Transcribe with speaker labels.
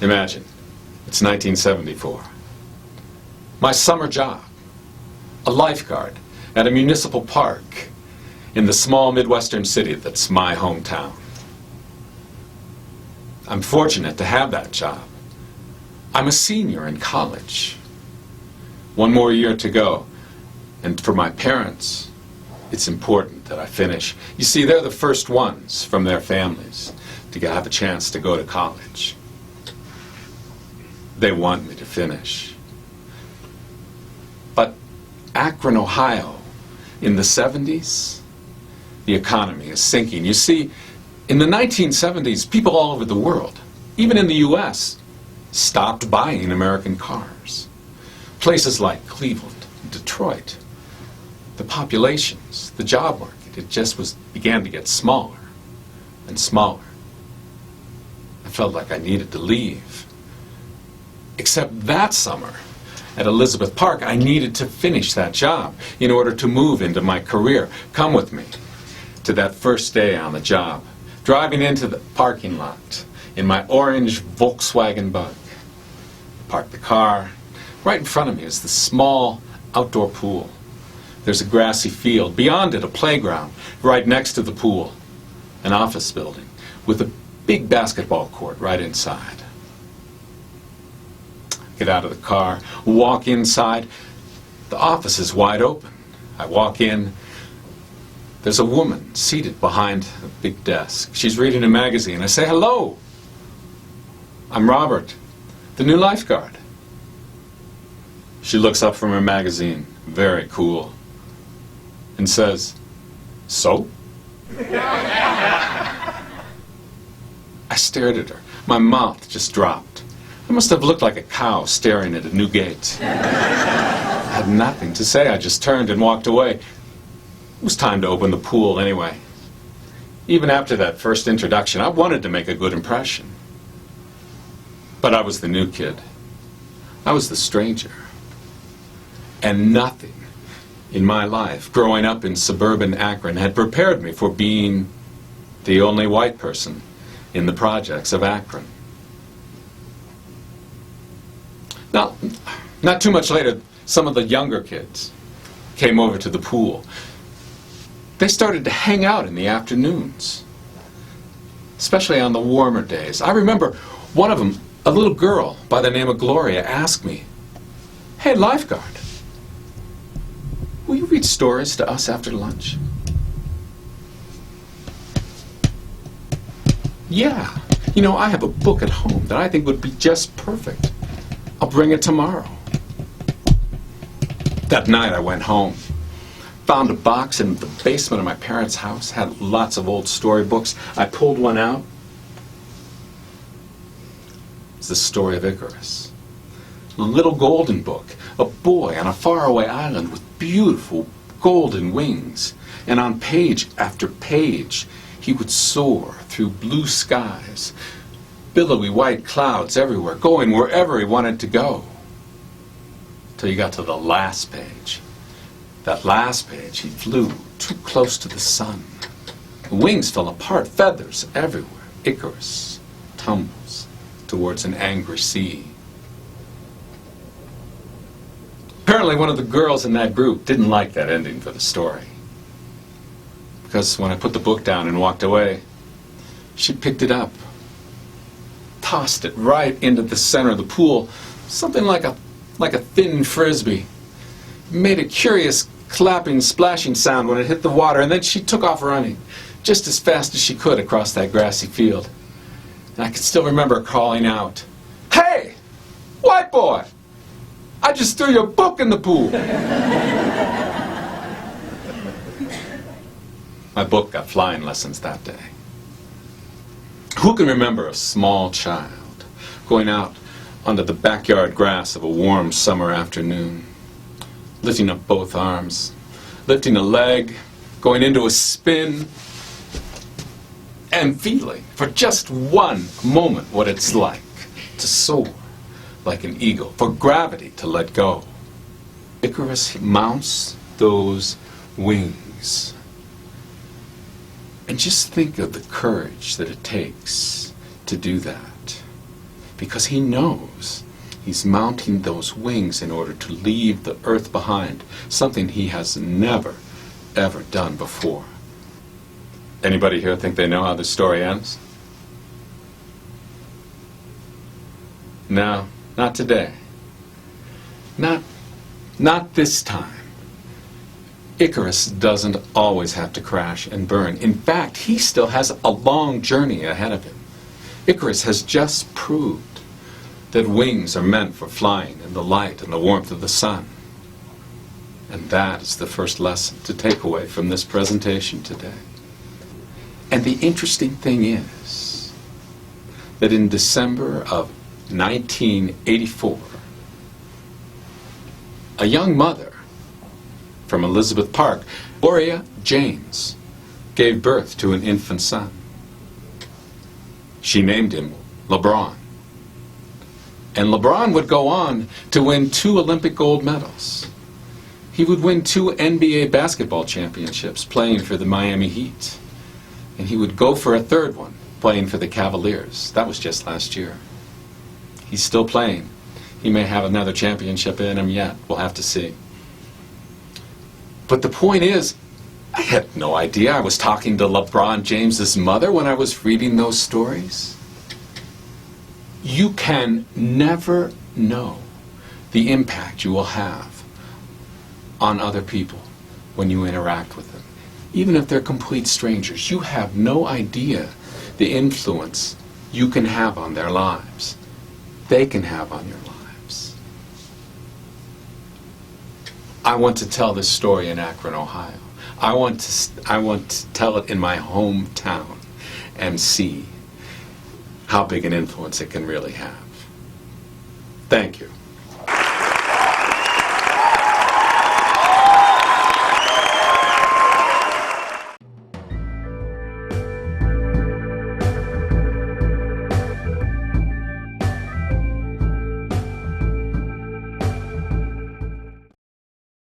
Speaker 1: Imagine, it's 1974. My summer job, a lifeguard at a municipal park in the small Midwestern city that's my hometown. I'm fortunate to have that job. I'm a senior in college. One more year to go. And for my parents, it's important that I finish. You see, they're the first ones from their families to have a chance to go to college. They want me to finish. But Akron, Ohio, in the 70s, the economy is sinking. You see, in the 1970s, people all over the world, even in the U.S., stopped buying American cars. Places like Cleveland, Detroit, the populations, the job market, it just began to get smaller and smaller. I felt like I needed to leave. Except that summer, at Elizabeth Park, I needed to finish that job in order to move into my career. Come with me to that first day on the job, driving into the parking lot in my orange Volkswagen Bug. Park the car. Right in front of me is the small outdoor pool. There's a grassy field. Beyond it, a playground. Right next to the pool, an office building with a big basketball court right inside. Get out of the car, walk inside. The office is wide open. I walk in. There's a woman seated behind a big desk. She's reading a magazine. I say, "Hello. I'm Robert, the new lifeguard." She looks up from her magazine, very cool, and says, "So?" I stared at her. My mouth just dropped. I must have looked like a cow staring at a new gate. I had nothing to say. I just turned and walked away. It was time to open the pool anyway. Even after that first introduction, I wanted to make a good impression. But I was the new kid. I was the stranger. And nothing in my life, growing up in suburban Akron, had prepared me for being the only white person in the projects of Akron. Now, not too much later, some of the younger kids came over to the pool. They started to hang out in the afternoons, especially on the warmer days. I remember one of them, a little girl by the name of Gloria, asked me, "Hey, lifeguard, will you read stories to us after lunch?" "Yeah, I have a book at home that I think would be just perfect. I'll bring it tomorrow." That night I went home, found a box in the basement of my parents' house, had lots of old storybooks. I pulled one out. It's the story of Icarus. A little golden book, a boy on a faraway island with beautiful golden wings. And on page after page, he would soar through blue skies, billowy white clouds everywhere, going wherever he wanted to go. Till he got to the last page. That last page, he flew too close to the sun. The wings fell apart, feathers everywhere. Icarus tumbles towards an angry sea. Apparently one of the girls in that group didn't like that ending for the story. Because when I put the book down and walked away, she picked it up, tossed it right into the center of the pool, something like a thin frisbee. It made a curious clapping, splashing sound when it hit the water, and then she took off running, just as fast as she could across that grassy field. And I can still remember her calling out, "Hey, white boy! I just threw your book in the pool." My book got flying lessons that day. Who can remember a small child going out onto the backyard grass of a warm summer afternoon, lifting up both arms, lifting a leg, going into a spin, and feeling for just one moment what it's like to soar like an eagle, for gravity to let go. Icarus mounts those wings. And just think of the courage that it takes to do that. because he knows he's mounting those wings in order to leave the earth behind, something he has never, ever done before. Anybody here think they know how the story ends? No, not today. Not this time. Icarus doesn't always have to crash and burn. In fact, he still has a long journey ahead of him. Icarus has just proved that wings are meant for flying in the light and the warmth of the sun. And that is the first lesson to take away from this presentation today. And the interesting thing is that in December of 1984, a young mother from Elizabeth Park, Gloria James, gave birth to an infant son. She named him LeBron. And LeBron would go on to win 2 Olympic gold medals. He would win 2 NBA basketball championships playing for the Miami Heat. And he would go for a 3rd one, playing for the Cavaliers. That was just last year. He's still playing. He may have another championship in him yet. We'll have to see. But the point is, I had no idea I was talking to LeBron James's mother when I was reading those stories. You can never know the impact you will have on other people when you interact with them. Even if they're complete strangers, you have no idea the influence you can have on their lives. They can have on your lives. I want to tell this story in Akron, Ohio. I want to tell it in my hometown and see how big an influence it can really have. Thank you.